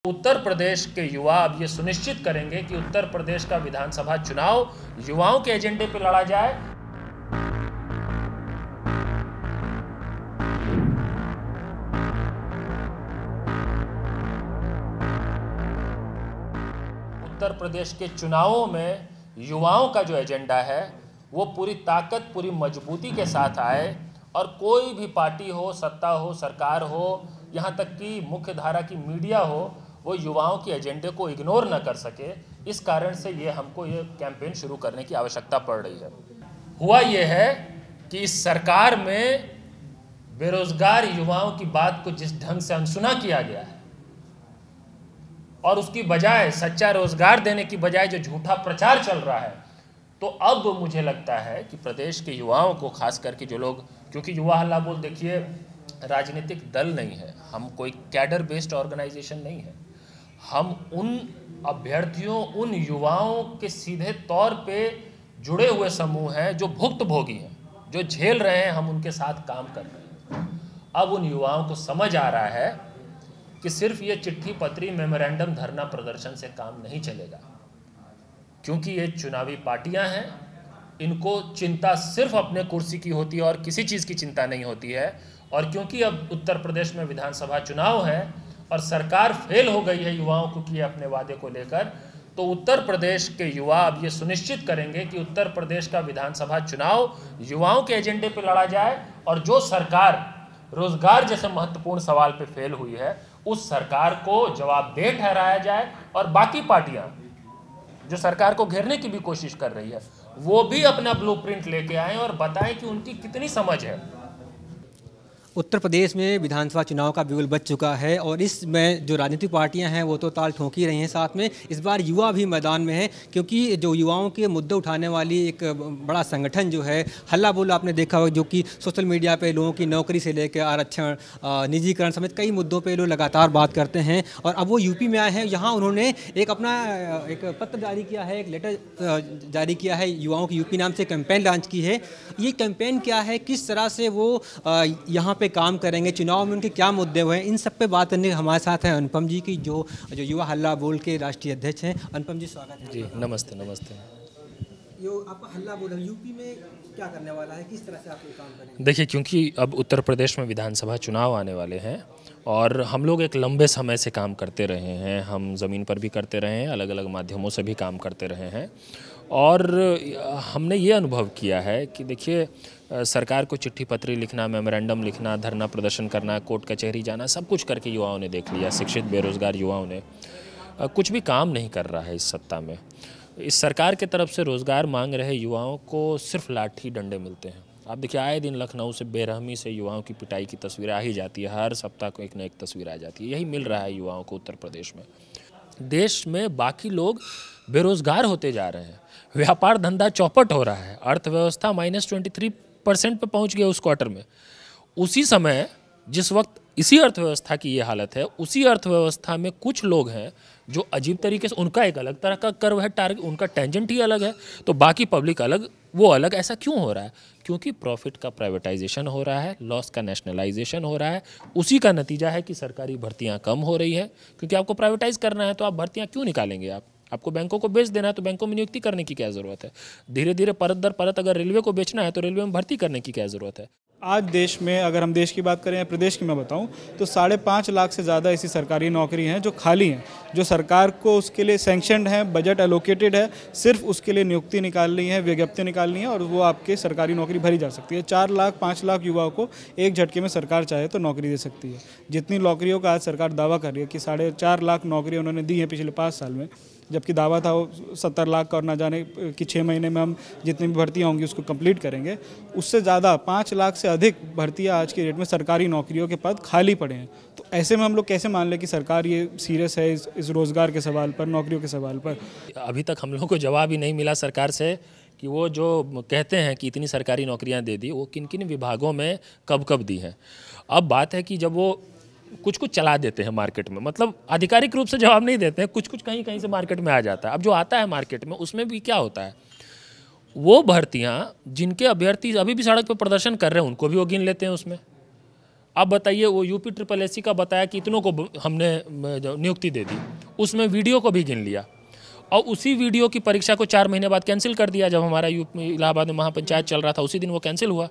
उत्तर प्रदेश के युवा अब ये सुनिश्चित करेंगे कि उत्तर प्रदेश का विधानसभा चुनाव युवाओं के एजेंडे पर लड़ा जाए। उत्तर प्रदेश के चुनावों में युवाओं का जो एजेंडा है वो पूरी ताकत, पूरी मजबूती के साथ आए और कोई भी पार्टी हो, सत्ता हो, सरकार हो, यहाँ तक कि मुख्य धारा की मीडिया हो, वो युवाओं के एजेंडे को इग्नोर न कर सके। इस कारण से हमको ये कैंपेन शुरू करने की आवश्यकता पड़ रही है। हुआ ये है कि इस सरकार में बेरोजगार युवाओं की बात को जिस ढंग से अनसुना किया गया है और उसकी बजाय सच्चा रोजगार देने की बजाय जो झूठा प्रचार चल रहा है, तो अब मुझे लगता है कि प्रदेश के युवाओं को, खास करके जो लोग, क्योंकि युवा हल्ला बोल देखिए राजनीतिक दल नहीं है, हम कोई कैडर बेस्ड ऑर्गेनाइजेशन नहीं है, हम उन अभ्यर्थियों, उन युवाओं के सीधे तौर पे जुड़े हुए समूह हैं जो भुक्तभोगी हैं, जो झेल रहे हैं, हम उनके साथ काम कर रहे हैं। अब उन युवाओं को समझ आ रहा है कि सिर्फ ये चिट्ठी पत्री, मेमोरेंडम, धरना प्रदर्शन से काम नहीं चलेगा, क्योंकि ये चुनावी पार्टियां हैं, इनको चिंता सिर्फ अपने कुर्सी की होती है और किसी चीज़ की चिंता नहीं होती है। और क्योंकि अब उत्तर प्रदेश में विधानसभा चुनाव है और सरकार फेल हो गई है युवाओं को किए अपने वादे को लेकर, तो उत्तर प्रदेश के युवा अब ये सुनिश्चित करेंगे कि उत्तर प्रदेश का विधानसभा चुनाव युवाओं के एजेंडे पर लड़ा जाए और जो सरकार रोजगार जैसे महत्वपूर्ण सवाल पे फेल हुई है, उस सरकार को जवाबदेह ठहराया जाए और बाकी पार्टियां जो सरकार को घेरने की भी कोशिश कर रही है वो भी अपना ब्लूप्रिंट लेके आएं और बताएं कि उनकी कितनी समझ है। उत्तर प्रदेश में विधानसभा चुनाव का बिगुल बज चुका है और इसमें जो राजनीतिक पार्टियां हैं वो तो ताल ठोंक ही रही हैं, साथ में इस बार युवा भी मैदान में है, क्योंकि जो युवाओं के मुद्दे उठाने वाली एक बड़ा संगठन जो है हल्ला बोल, आपने देखा होगा, जो कि सोशल मीडिया पे लोगों की नौकरी से लेकर आरक्षण, निजीकरण समेत कई मुद्दों पर लोग लगातार बात करते हैं। और अब वो यूपी में आए हैं, यहाँ उन्होंने एक अपना एक पत्र जारी किया है, एक लेटर जारी किया है, युवाओं की यूपी नाम से कैंपेन लॉन्च की है। ये कैंपेन क्या है, किस तरह से वो यहाँ पे काम करेंगे, चुनाव में उनके क्या मुद्दे हुए हैं, इन सब पे बात करने हमारे साथ हैं अनुपम जी की, जो युवा हल्ला बोल के राष्ट्रीय अध्यक्ष हैं। अनुपम जी, स्वागत है जी। नमस्ते। नमस्ते। आपका हल्ला बोल यूपी में क्या करने वाला है, किस तरह से आप ये काम करेंगे? देखिए, क्योंकि अब उत्तर प्रदेश में विधानसभा चुनाव आने वाले हैं और हम लोग एक लंबे समय से काम करते रहे हैं, हम ज़मीन पर भी करते रहे हैं, अलग अलग माध्यमों से भी काम करते रहे हैं और हमने ये अनुभव किया है कि देखिए, सरकार को चिट्ठी पत्री लिखना, मेमोरेंडम लिखना, धरना प्रदर्शन करना, कोर्ट कचहरी जाना, सब कुछ करके युवाओं ने देख लिया। शिक्षित बेरोजगार युवाओं ने कुछ भी काम नहीं कर रहा है इस सत्ता में। इस सरकार के तरफ से रोज़गार मांग रहे युवाओं को सिर्फ लाठी डंडे मिलते हैं। आप देखिए, आए दिन लखनऊ से बेरहमी से युवाओं की पिटाई की तस्वीर आ ही जाती है, हर सप्ताह को एक न एक तस्वीर आ जाती है। यही मिल रहा है युवाओं को उत्तर प्रदेश में। देश में बाकी लोग बेरोजगार होते जा रहे हैं, व्यापार धंधा चौपट हो रहा है, अर्थव्यवस्था -23% पे पहुंच गया उस क्वार्टर में। उसी समय जिस वक्त इसी अर्थव्यवस्था की ये हालत है, उसी अर्थव्यवस्था में कुछ लोग हैं जो अजीब तरीके से, उनका एक अलग तरह का कर्व है, टारगेट, उनका टेंजेंट ही अलग है, तो बाकी पब्लिक अलग, वो अलग। ऐसा क्यों हो रहा है? क्योंकि प्रॉफिट का प्राइवेटाइजेशन हो रहा है, लॉस का नेशनलाइजेशन हो रहा है। उसी का नतीजा है कि सरकारी भर्तियां कम हो रही है, क्योंकि आपको प्राइवेटाइज करना है तो आप भर्तियां क्यों निकालेंगे? आपको बैंकों को बेच देना है तो बैंकों में नियुक्ति करने की क्या ज़रूरत है? धीरे धीरे परत दर परत अगर रेलवे को बेचना है तो रेलवे में भर्ती करने की क्या ज़रूरत है? आज देश में, अगर हम देश की बात करें या प्रदेश की मैं बताऊं, तो 5.5 लाख से ज़्यादा ऐसी सरकारी नौकरी हैं जो खाली हैं, जो सरकार को उसके लिए सैंक्शनड है, बजट एलोकेटेड है, सिर्फ उसके लिए नियुक्ति निकालनी है, विज्ञप्ति निकालनी है और वो आपके सरकारी नौकरी भरी जा सकती है। 4 लाख 5 लाख युवाओं को एक झटके में सरकार चाहे तो नौकरी दे सकती है। जितनी नौकरियों का आज सरकार दावा कर रही है कि 4.5 लाख नौकरी उन्होंने दी हैं पिछले 5 साल में, जबकि दावा था वो 70 लाख का और ना जाने कि 6 महीने में हम जितनी भी भर्तियाँ होंगी उसको कंप्लीट करेंगे। उससे ज़्यादा 5 लाख से अधिक भर्तियाँ आज की डेट में सरकारी नौकरियों के पद खाली पड़े हैं। तो ऐसे में हम लोग कैसे मान लें कि सरकार ये सीरियस है इस रोज़गार के सवाल पर, नौकरियों के सवाल पर? अभी तक हम लोग को जवाब ही नहीं मिला सरकार से कि वो जो कहते हैं कि इतनी सरकारी नौकरियाँ दे दी, वो किन किन विभागों में कब कब दी हैं। अब बात है कि जब वो कुछ कुछ चला देते हैं मार्केट में, मतलब आधिकारिक रूप से जवाब नहीं देते हैं, कुछ कुछ कहीं कहीं से मार्केट में आ जाता है। अब जो आता है मार्केट में उसमें भी क्या होता है, वो भर्तियां जिनके अभ्यर्थी अभी भी सड़क पर प्रदर्शन कर रहे हैं उनको भी वो गिन लेते हैं उसमें। आप बताइए, वो यूपी SSSC का बताया कि इतनों को हमने नियुक्ति दे दी, उसमें वीडियो को भी गिन लिया और उसी वीडियो की परीक्षा को 4 महीने बाद कैंसिल कर दिया। जब हमारा इलाहाबाद में महापंचायत चल रहा था उसी दिन वो कैंसिल हुआ।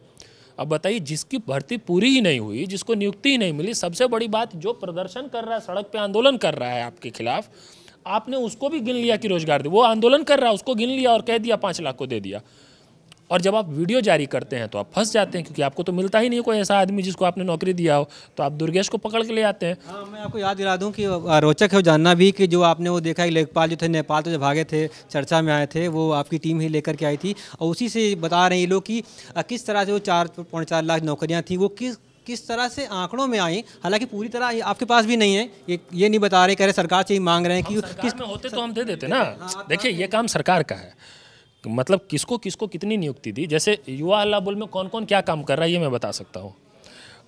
अब बताइए, जिसकी भर्ती पूरी ही नहीं हुई, जिसको नियुक्ति ही नहीं मिली, सबसे बड़ी बात जो प्रदर्शन कर रहा है, सड़क पे आंदोलन कर रहा है आपके खिलाफ, आपने उसको भी गिन लिया कि रोजगार दे। वो आंदोलन कर रहा है, उसको गिन लिया और कह दिया 5 लाख को दे दिया। और जब आप वीडियो जारी करते हैं तो आप फंस जाते हैं, क्योंकि आपको तो मिलता ही नहीं कोई ऐसा आदमी जिसको आपने नौकरी दिया हो, तो आप दुर्गेश को पकड़ के ले आते हैं। हाँ, मैं आपको याद दिला दूं कि रोचक है जानना भी कि जो आपने वो देखा कि लेखपाल जो थे नेपाल तो जब भागे थे, चर्चा में आए थे, वो आपकी टीम ही लेकर के आई थी और उसी से बता रहे हैं ये लोग कि किस तरह से वो 4.4 लाख नौकरियाँ थी वो किस तरह से आंकड़ों में आई। हालांकि पूरी तरह आपके पास भी नहीं है, ये नहीं बता रहे, कह रहे सरकार से ही मांग रहे हैं कि किस में होते तो हम दे देते ना। देखिए, ये काम सरकार का है, मतलब किसको किसको कितनी नियुक्ति दी। जैसे युवा हल्ला बोल में कौन कौन क्या काम कर रहा है ये मैं बता सकता हूँ।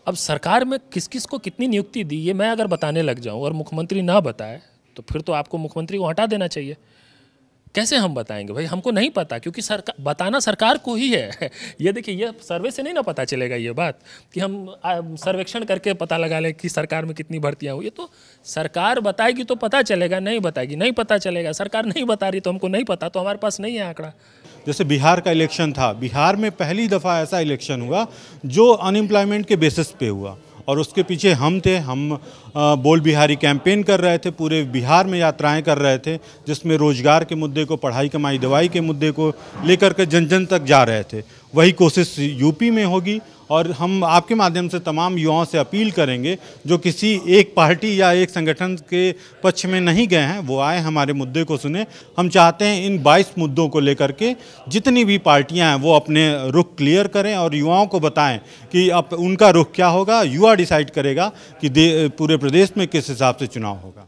अब सरकार में किस किस को कितनी नियुक्ति दी ये मैं अगर बताने लग जाऊँ और मुख्यमंत्री ना बताए तो फिर तो आपको मुख्यमंत्री को हटा देना चाहिए। कैसे हम बताएंगे भाई, हमको नहीं पता, क्योंकि सरकार बताना सरकार को ही है। ये देखिए, ये सर्वे से नहीं ना पता चलेगा ये बात कि हम सर्वेक्षण करके पता लगा लें कि सरकार में कितनी भर्तियां हुई। ये तो सरकार बताएगी तो पता चलेगा, नहीं बताएगी नहीं पता चलेगा। सरकार नहीं बता रही तो हमको नहीं पता, तो हमारे पास नहीं है आंकड़ा। जैसे बिहार का इलेक्शन था, बिहार में पहली दफ़ा ऐसा इलेक्शन हुआ जो अनएम्प्लॉयमेंट के बेसिस पे हुआ और उसके पीछे हम थे। हम बोल बिहारी कैंपेन कर रहे थे, पूरे बिहार में यात्राएं कर रहे थे, जिसमें रोजगार के मुद्दे को, पढ़ाई कमाई दवाई के मुद्दे को लेकर के जन जन तक जा रहे थे। वही कोशिश यूपी में होगी और हम आपके माध्यम से तमाम युवाओं से अपील करेंगे जो किसी एक पार्टी या एक संगठन के पक्ष में नहीं गए हैं, वो आए, हमारे मुद्दे को सुने। हम चाहते हैं इन 22 मुद्दों को लेकर के जितनी भी पार्टियां हैं वो अपने रुख क्लियर करें और युवाओं को बताएं कि अब उनका रुख क्या होगा। युवा डिसाइड करेगा कि पूरे प्रदेश में किस हिसाब से चुनाव होगा।